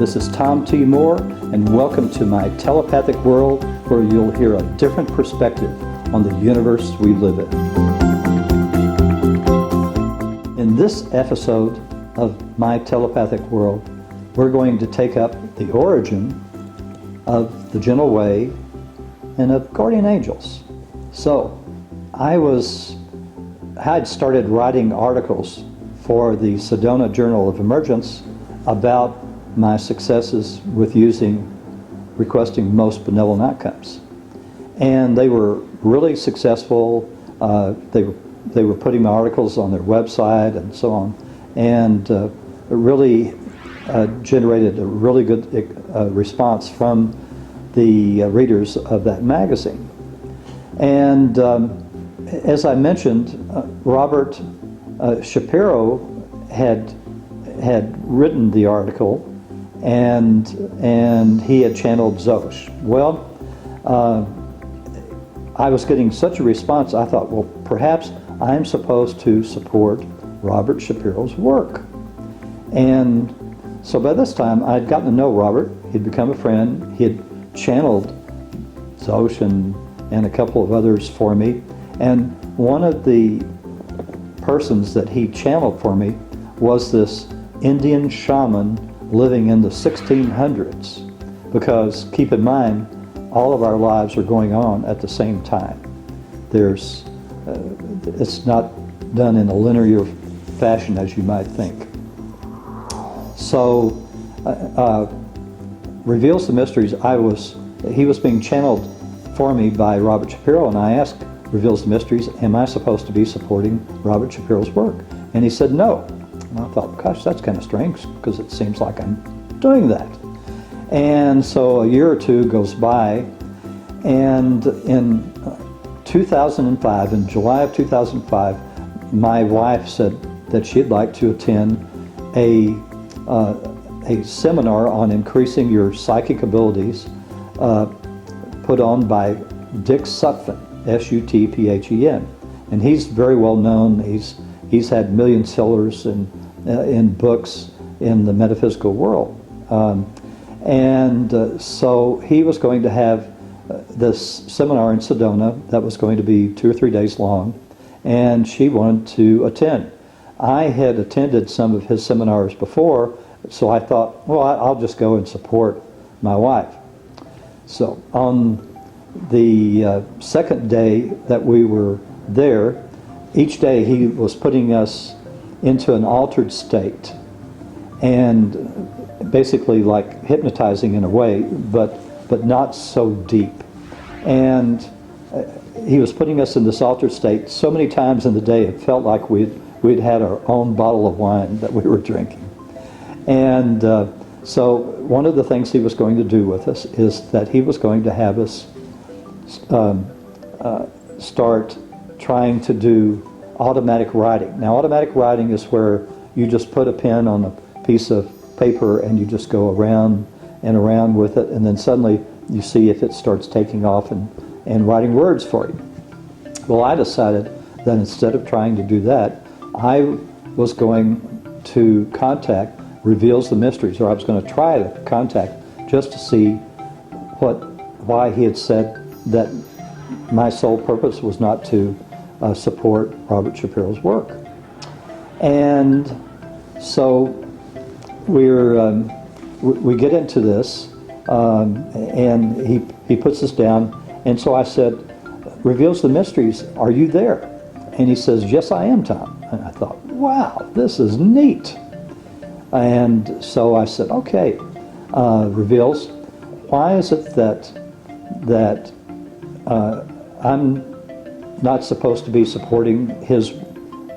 This is Tom T. Moore, and welcome to my telepathic world where you'll hear a different perspective on the universe we live in. In this episode of my telepathic world, we're going to take up the origin of the gentle way and of guardian angels. So, I'd started writing articles for the Sedona Journal of Emergence about my successes with requesting most benevolent outcomes. And they were really successful. They were putting my articles on their website and so on, and it really generated a really good response from the readers of that magazine. And as I mentioned, Robert Shapiro had written the article, and he had channeled Zosh. Well, I was getting such a response, I thought, well, perhaps I'm supposed to support Robert Shapiro's work. And so by this time, I'd gotten to know Robert. He'd become a friend. He had channeled Zosh and a couple of others for me. And one of the persons that he channeled for me was this Indian shaman living in the 1600s, because keep in mind, all of our lives are going on at the same time. It's not done in a linear fashion as you might think. So, Reveals the Mysteries, he was being channeled for me by Robert Shapiro, and I asked Reveals the Mysteries, am I supposed to be supporting Robert Shapiro's work? And he said no. And I thought, gosh, that's kind of strange, because it seems like I'm doing that. And so a year or two goes by, and in 2005, in July of 2005, my wife said that she'd like to attend a seminar on increasing your psychic abilities put on by Dick Sutphen, S-U-T-P-H-E-N. And he's very well known. He's had million sellers in books in the metaphysical world. So he was going to have this seminar in Sedona that was going to be 2 or 3 days long, and she wanted to attend. I had attended some of his seminars before, so I thought, well, I'll just go and support my wife. So on the second day that we were there, each day he was putting us into an altered state, and basically like hypnotizing in a way, but not so deep. And he was putting us in this altered state so many times in the day it felt like we'd had our own bottle of wine that we were drinking. And so one of the things he was going to do with us is that he was going to have us start trying to do automatic writing. Now, automatic writing is where you just put a pen on a piece of paper and you just go around and around with it, and then suddenly you see if it starts taking off and writing words for you. Well, I decided that instead of trying to do that, I was going to contact Reveals the Mysteries, or I was going to try to contact just to see why he had said that my sole purpose was not to support Robert Shapiro's work. And so we get into this, and he puts us down, and so I said, Reveals the Mysteries, are you there? And he says, yes, I am, Tom. And I thought, wow, this is neat. And so I said, okay, Reveals, why is it that I'm not supposed to be supporting his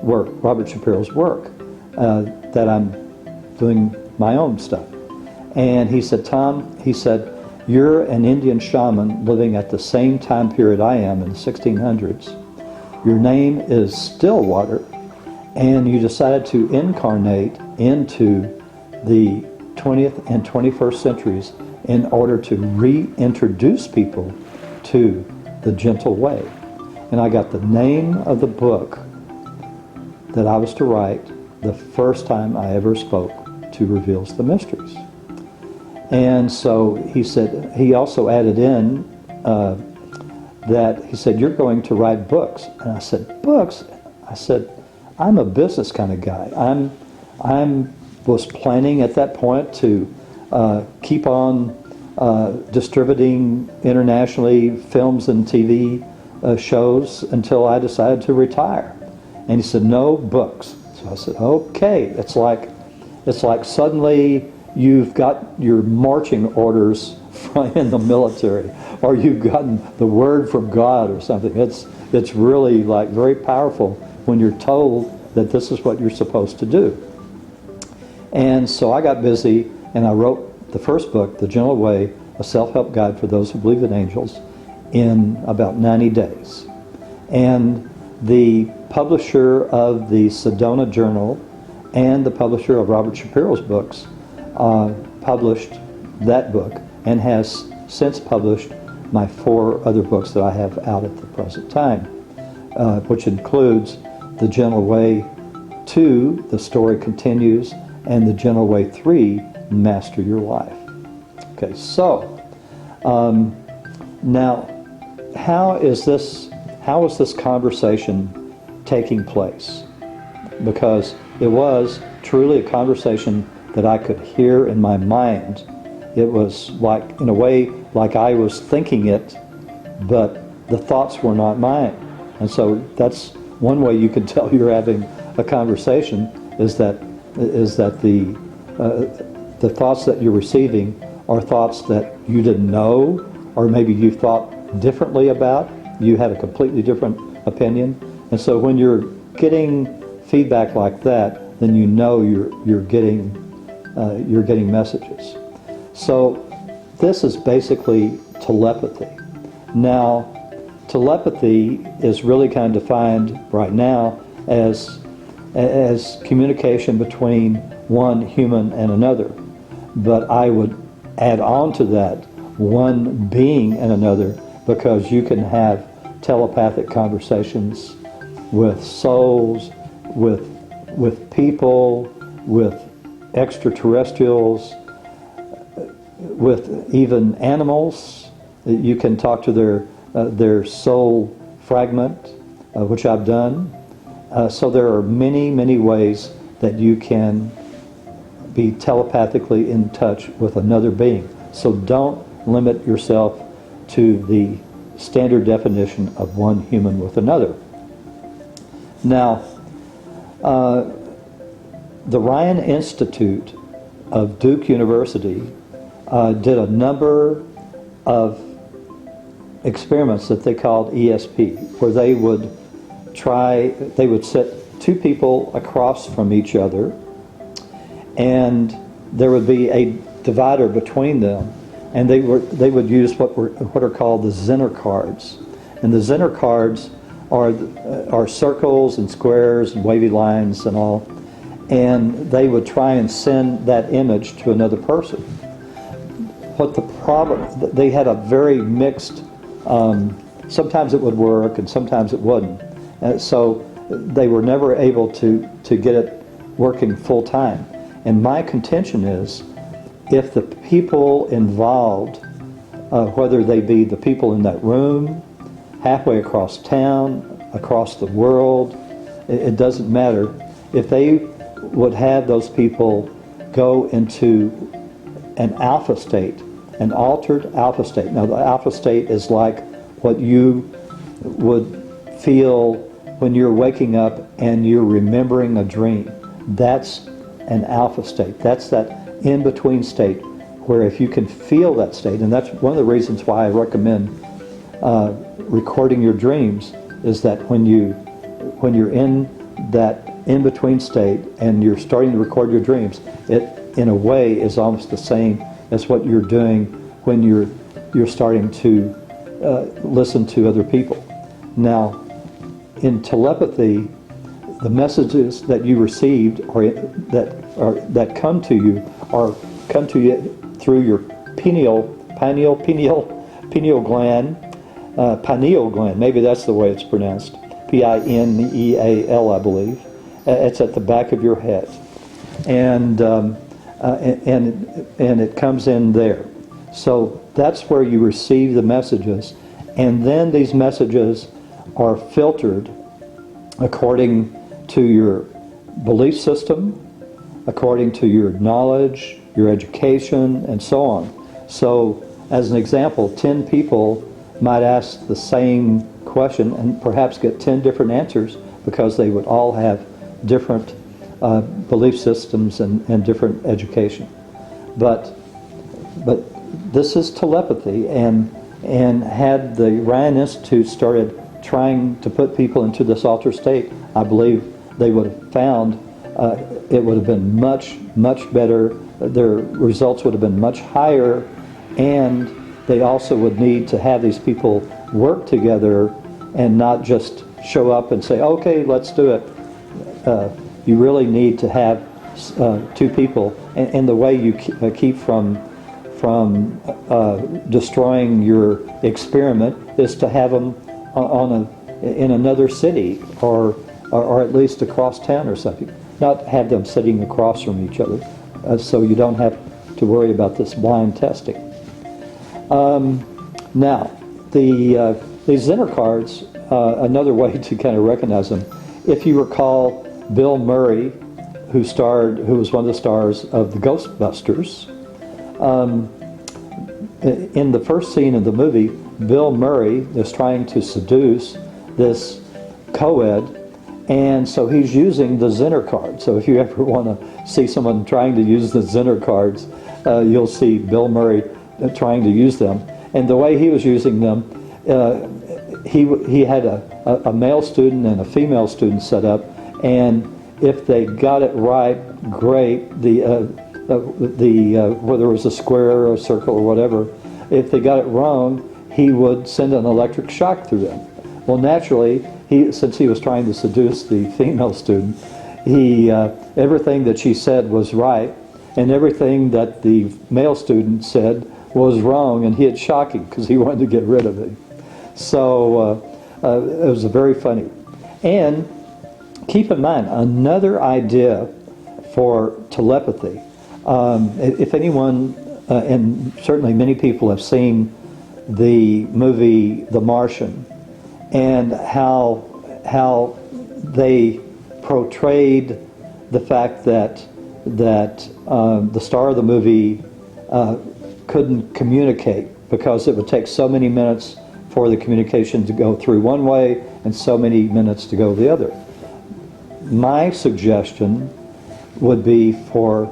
work, Robert Shapiro's work, that I'm doing my own stuff? And he said, Tom, he said, you're an Indian shaman living at the same time period I am in the 1600s. Your name is Stillwater, and you decided to incarnate into the 20th and 21st centuries in order to reintroduce people to the gentle way. And I got the name of the book that I was to write the first time I ever spoke to Reveals the Mysteries. And so he said, he also added in that he said, you're going to write books. And I said, books? I said, I'm a business kind of guy. Was planning at that point to keep on distributing internationally films and TV shows until I decided to retire. And he said, no, books. So I said, okay. It's like suddenly you've got your marching orders in the military, or you've gotten the word from God or something. It's really like very powerful when you're told that this is what you're supposed to do. And so I got busy and I wrote the first book, The Gentle Way, a self-help guide for those who believe in angels, in about 90 days. And the publisher of the Sedona Journal and the publisher of Robert Shapiro's books published that book and has since published my 4 other books that I have out at the present time, which includes The Gentle Way 2, The Story Continues, and The Gentle Way 3, Master Your Life. Okay, so now how is this conversation taking place? Because it was truly a conversation that I could hear in my mind. It was like, in a way, like I was thinking it, but the thoughts were not mine. And so that's one way you can tell you're having a conversation, is that the thoughts that you're receiving are thoughts that you didn't know, or maybe you thought differently about. You had a completely different opinion. And so when you're getting feedback like that, then you know you're getting messages. So this is basically telepathy. Now, telepathy is really kind of defined right now as communication between one human and another. But I would add on to that one being and another, because you can have telepathic conversations with souls, with people, with extraterrestrials, with even animals. You can talk to their soul fragment, which I've done. So there are many, many ways that you can be telepathically in touch with another being. So don't limit yourself to the standard definition of one human with another. Now, the Ryan Institute of Duke University did a number of experiments that they called ESP, where they would sit 2 people across from each other, and there would be a divider between them, and they would use what are called the Zener cards. And the Zener cards are circles and squares and wavy lines and all, and they would try and send that image to another person. What the problem, they had a very mixed, sometimes it would work and sometimes it wouldn't. So they were never able to get it working full time. And my contention is, if the people involved, whether they be the people in that room, halfway across town, across the world, it doesn't matter, if they would have those people go into an alpha state, an altered alpha state. Now the alpha state is like what you would feel when you're waking up and you're remembering a dream. That's an alpha state. That's that in-between state where if you can feel that state, and that's one of the reasons why I recommend recording your dreams, is that when you're in that in-between state and you're starting to record your dreams, it in a way is almost the same as what you're doing when you're starting to listen to other people. Now, in telepathy, the messages that you received or that come to you through your pineal gland. Maybe that's the way it's pronounced. Pineal, I believe. It's at the back of your head, and and it comes in there. So that's where you receive the messages, and then these messages are filtered according to your belief system, according to your knowledge, your education, and so on. So, as an example, 10 people might ask the same question and perhaps get 10 different answers because they would all have different belief systems and different education. But this is telepathy, and had the Ryan Institute started trying to put people into this altered state, I believe they would have found it would have been much, much better. Their results would have been much higher, and they also would need to have these people work together and not just show up and say, okay, let's do it. You really need to have two people, and the way you keep from destroying your experiment is to have them in another city or at least across town or something. Not have them sitting across from each other, so you don't have to worry about this blind testing. Now, these Zener cards, another way to kind of recognize them, if you recall Bill Murray, who was one of the stars of the Ghostbusters, in the first scene of the movie, Bill Murray is trying to seduce this co-ed, and so he's using the Zener card. So if you ever want to see someone trying to use the Zener cards, you'll see Bill Murray trying to use them. And the way he was using them, he had a male student and a female student set up, and if they got it right, great. Whether it was a square or a circle or whatever, if they got it wrong, he would send an electric shock through them. Well, naturally, since he was trying to seduce the female student, everything that she said was right, and everything that the male student said was wrong, and he had shocking because he wanted to get rid of it. So it was very funny. And keep in mind, another idea for telepathy. If anyone, and certainly many people have seen the movie The Martian, and how they portrayed the fact that the star of the movie couldn't communicate because it would take so many minutes for the communication to go through one way and so many minutes to go the other. My suggestion would be for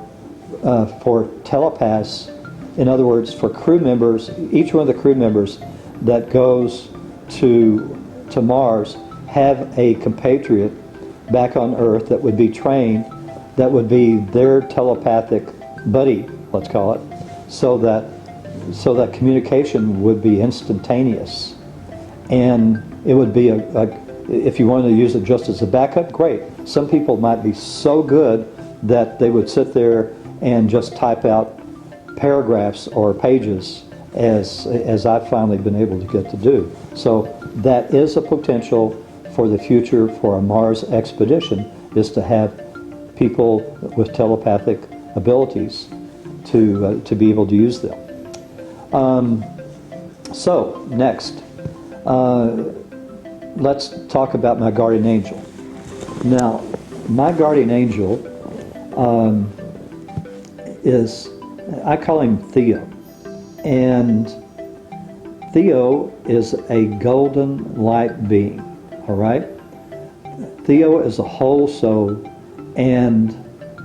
telepaths, in other words, for crew members, each one of the crew members that goes to Mars, have a compatriot back on Earth that would be trained, that would be their telepathic buddy, let's call it, so that communication would be instantaneous. And it would be if you wanted to use it just as a backup, great. Some people might be so good that they would sit there and just type out paragraphs or pages as I've finally been able to get to do. So that is a potential for the future for a Mars expedition, is to have people with telepathic abilities to be able to use them. So next, let's talk about my guardian angel. Now, my guardian angel I call him THEO. And THEO is a golden light being, all right? THEO is a whole soul, and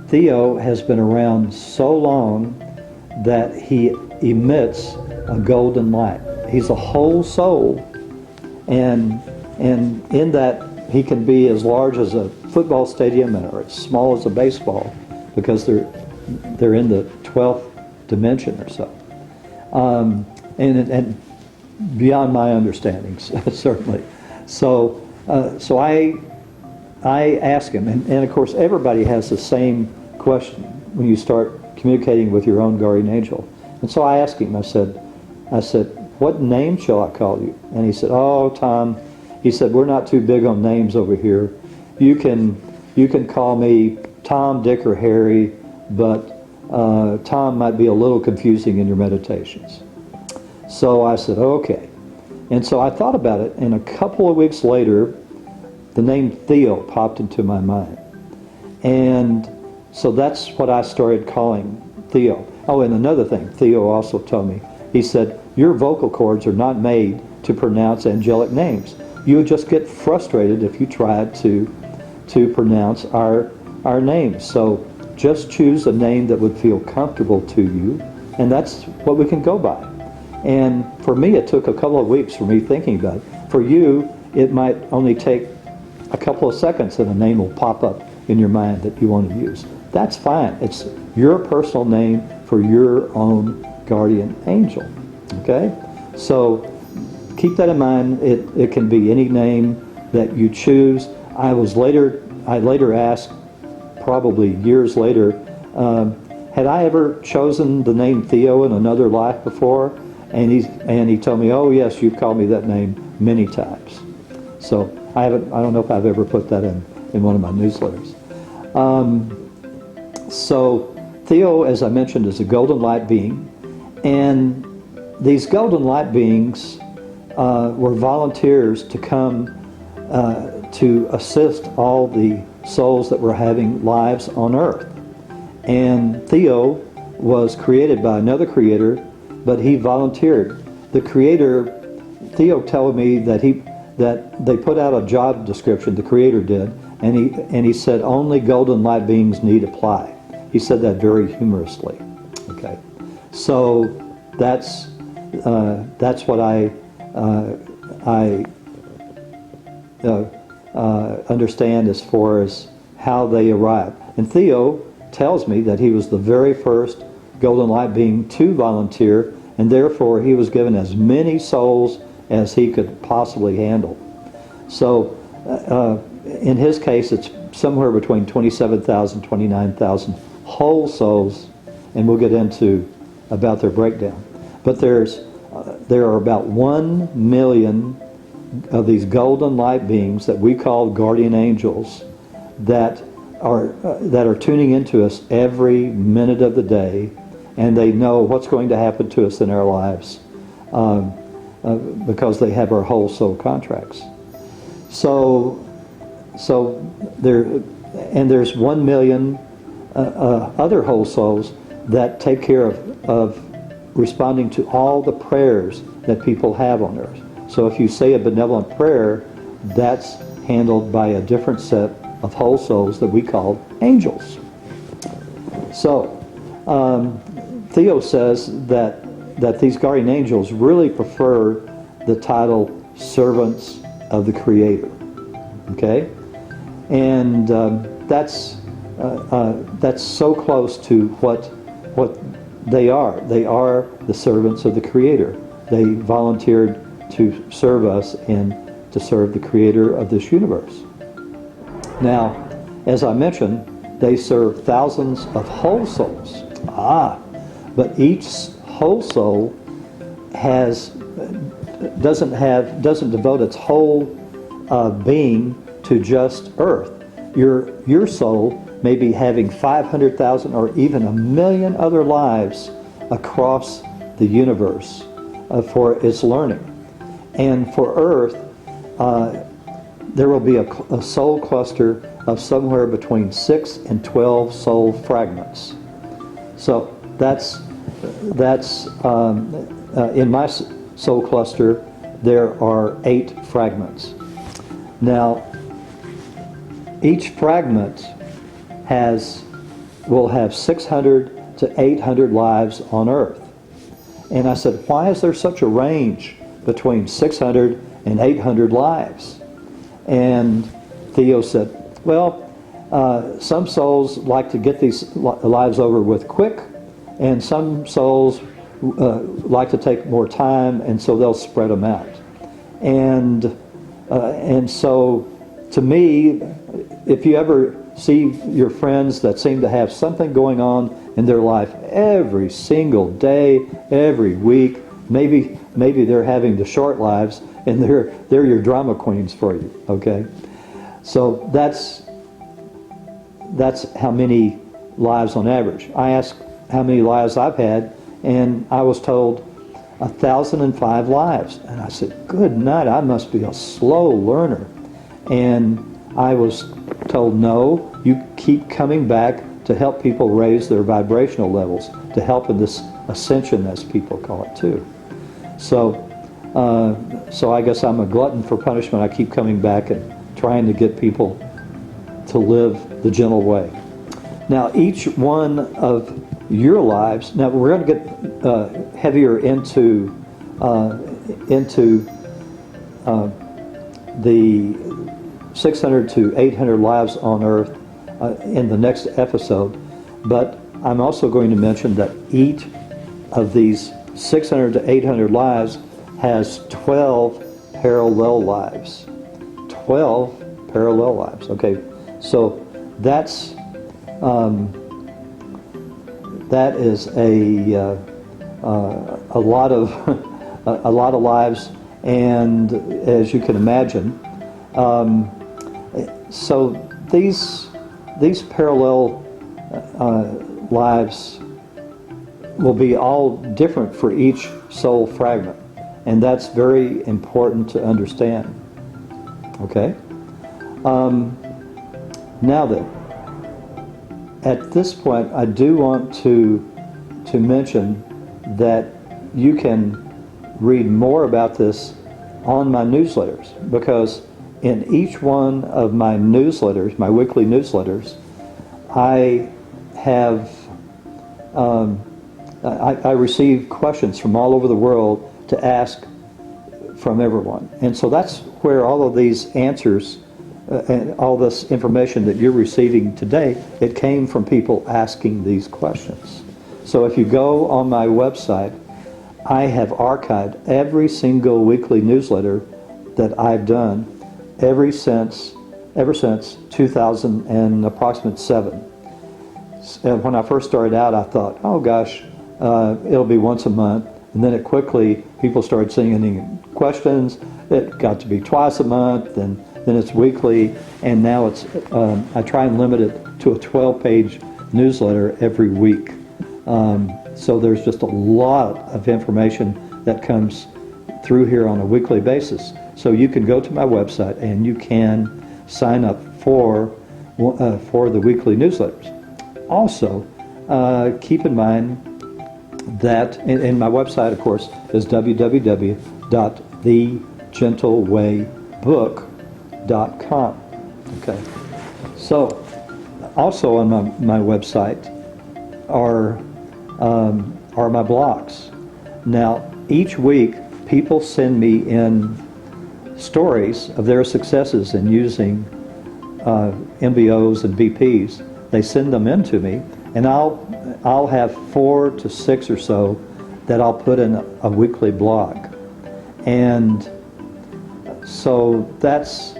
THEO has been around so long that he emits a golden light. He's a whole soul, and in that he can be as large as a football stadium or as small as a baseball, because they're in the 12th dimension or so. And beyond my understandings, certainly. So I ask him, and of course everybody has the same question when you start communicating with your own guardian angel. And so I asked him, I said, what name shall I call you? And he said, oh, Tom, he said, we're not too big on names over here. You can call me Tom, Dick, or Harry, but Tom might be a little confusing in your meditations. So I said, okay. And so I thought about it, and a couple of weeks later, the name THEO popped into my mind. And so that's what I started calling THEO. Oh, and another thing, THEO also told me, he said, your vocal cords are not made to pronounce angelic names. You would just get frustrated if you tried to pronounce our names. So just choose a name that would feel comfortable to you, and that's what we can go by. And for me, it took a couple of weeks for me thinking about it. For you, it might only take a couple of seconds and a name will pop up in your mind that you want to use. That's fine. It's your personal name for your own guardian angel. Okay? So keep that in mind. It can be any name that you choose. I later asked, probably years later, had I ever chosen the name THEO in another life before? And he told me, oh yes, you've called me that name many times. So I don't know if I've ever put that in one of my newsletters. So THEO, as I mentioned, is a golden light being, and these golden light beings were volunteers to come to assist all the souls that were having lives on Earth. And THEO was created by another creator, but he volunteered. The creator, THEO told me that they put out a job description, the creator did, and he said only golden light beings need apply. He said that very humorously. Okay, so that's what I understand as far as how they arrived. And THEO tells me that he was the very first golden light being to volunteer, and therefore he was given as many souls as he could possibly handle. So in his case, it's somewhere between 27,000, 29,000 whole souls, and we'll get into about their breakdown. But there are about 1 million of these golden light beings that we call guardian angels that are tuning into us every minute of the day, and they know what's going to happen to us in our lives because they have our whole soul contracts. So there's 1 million other whole souls that take care of responding to all the prayers that people have on earth. So if you say a benevolent prayer, that's handled by a different set of whole souls that we call angels. So THEO says that these guardian angels really prefer the title servants of the Creator. Okay, and that's so close to what they are. They are the servants of the Creator. They volunteered to serve us and to serve the Creator of this universe. Now, as I mentioned, they serve thousands of whole souls. But each whole soul doesn't devote its whole being to just Earth. Your soul may be having 500,000 or even 1 million other lives across the universe for its learning. And for Earth, there will be a soul cluster of somewhere between 6 and 12 soul fragments. So that's in my soul cluster, there are 8 fragments. Now, each fragment will have 600 to 800 lives on Earth. And I said, why is there such a range between 600 and 800 lives? And THEO said, well, some souls like to get these lives over with quick, and some souls like to take more time, and so they'll spread them out. And so, to me, if you ever see your friends that seem to have something going on in their life every single day, every week, maybe they're having the short lives, and they're your drama queens for you. Okay, so that's how many lives on average. I asked how many lives I've had, and I was told 1,005 lives. And I said, good night, I must be a slow learner. And I was told, no, you keep coming back to help people raise their vibrational levels, to help in this ascension, as people call it too. So I guess I'm a glutton for punishment. I keep coming back and trying to get people to live the gentle way. Now, each one of your lives, now we're going to get heavier into the 600 to 800 lives on Earth in the next episode, but I'm also going to mention that each of these 600 to 800 lives has 12 parallel lives. 12 parallel lives. Okay, so that is a lot of a lot of lives, and as you can imagine, so these parallel lives will be all different for each soul fragment, and that's very important to understand. Okay. Now then, at this point, I do want to mention that you can read more about this on my newsletters, because in each one of my newsletters, my weekly newsletters, I have I receive questions from all over the world to ask from everyone, and so that's where all of these answers and all this information that you're receiving today, it came from people asking these questions. So if you go on my website, I have archived every single weekly newsletter that I've done ever since 2007. When I first started out, I thought, oh gosh, it'll be once a month, and then people started sending questions. It got to be twice a month, and then it's weekly, and now it's I try and limit it to a 12-page newsletter every week. So there's just a lot of information that comes through here on a weekly basis. So you can go to my website and you can sign up for the weekly newsletters. Also, keep in mind that, and my website, of course, is www.thegentlewaybook.com. Okay. So, also on my website are my blogs. Now, each week, people send me in stories of their successes in using MBOs and BPs. They send them in to me, and I'll have 4 to 6 or so that I'll put in a weekly blog. And so that's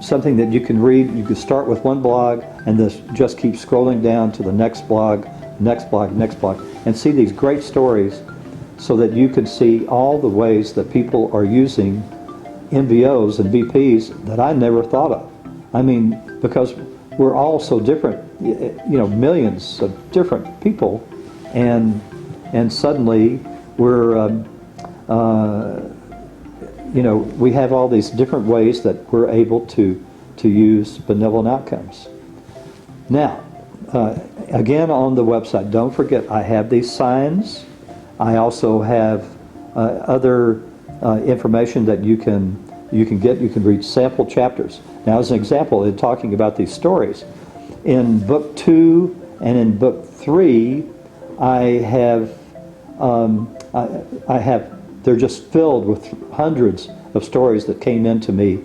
something that you can read. You can start with one blog and just keep scrolling down to the next blog, next blog, next blog, and see these great stories, so that you can see all the ways that people are using MBOs and BPs that I never thought of. I mean, because we're all so different, millions of different people, and suddenly we're, we have all these different ways that we're able to use benevolent outcomes. Now, again, on the website, don't forget, I have these signs. I also have other information that you can get. You can read sample chapters. Now, as an example, in talking about these stories, in book 2 and in book 3, they're just filled with hundreds of stories that came into me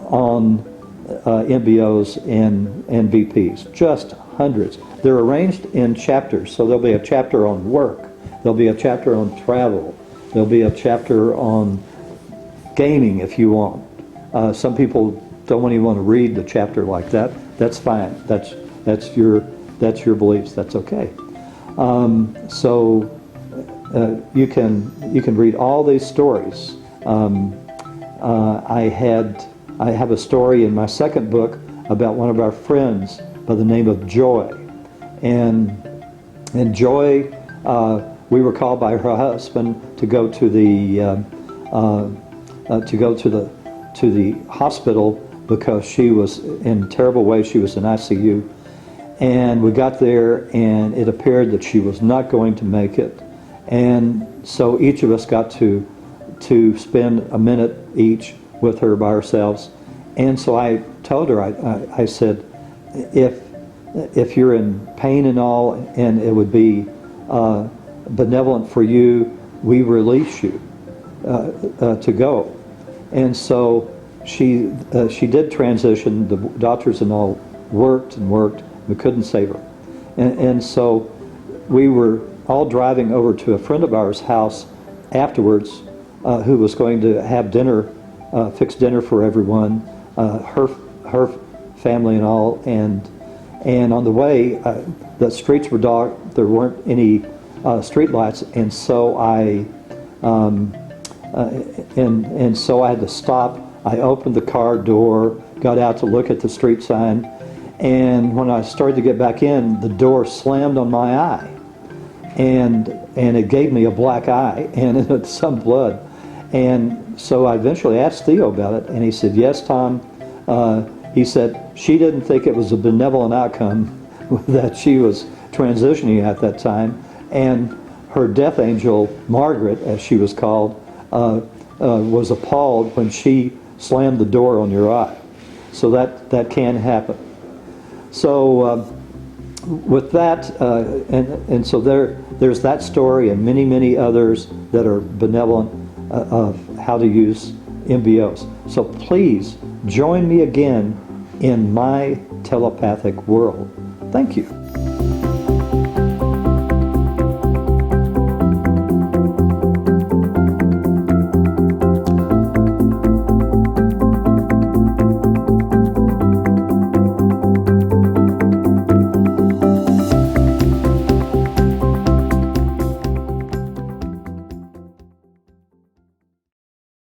on MBOs and BPs. Just hundreds. They're arranged in chapters. So there'll be a chapter on work. There'll be a chapter on travel. There'll be a chapter on gaming if you want. Some people don't even want to read the chapter like that. That's fine. That's your beliefs. That's okay. So you can read all these stories. I have a story in my second book about one of our friends by the name of Joy, and And Joy, we were called by her husband to go to the to the hospital because she was in terrible way. She was in ICU, and we got there, and it appeared that she was not going to make it. And so each of us got to spend a minute each with her by ourselves. And so I told her, I said, if you're in pain and all, and it would be benevolent for you, we release you to go. And so she did transition. The doctors and all worked and worked. We couldn't save her. And so we were all driving over to a friend of ours' house afterwards, who was going to have dinner, fix dinner for everyone, her family and all. And on the way, the streets were dark. There weren't any street lights, and so and so I had to stop. I opened the car door, got out to look at the street sign, and when I started to get back in, the door slammed on my eye, and it gave me a black eye and it had some blood. And so I eventually asked Theo about it, and he said, "Yes, Tom." He said she didn't think it was a benevolent outcome that she was transitioning at that time, and her death angel, Margaret, as she was called, was appalled when she slammed the door on your eye. So that can happen. So with that, and so there's that story and many others that are benevolent of how to use MBOs. So please join me again in my telepathic world. Thank you.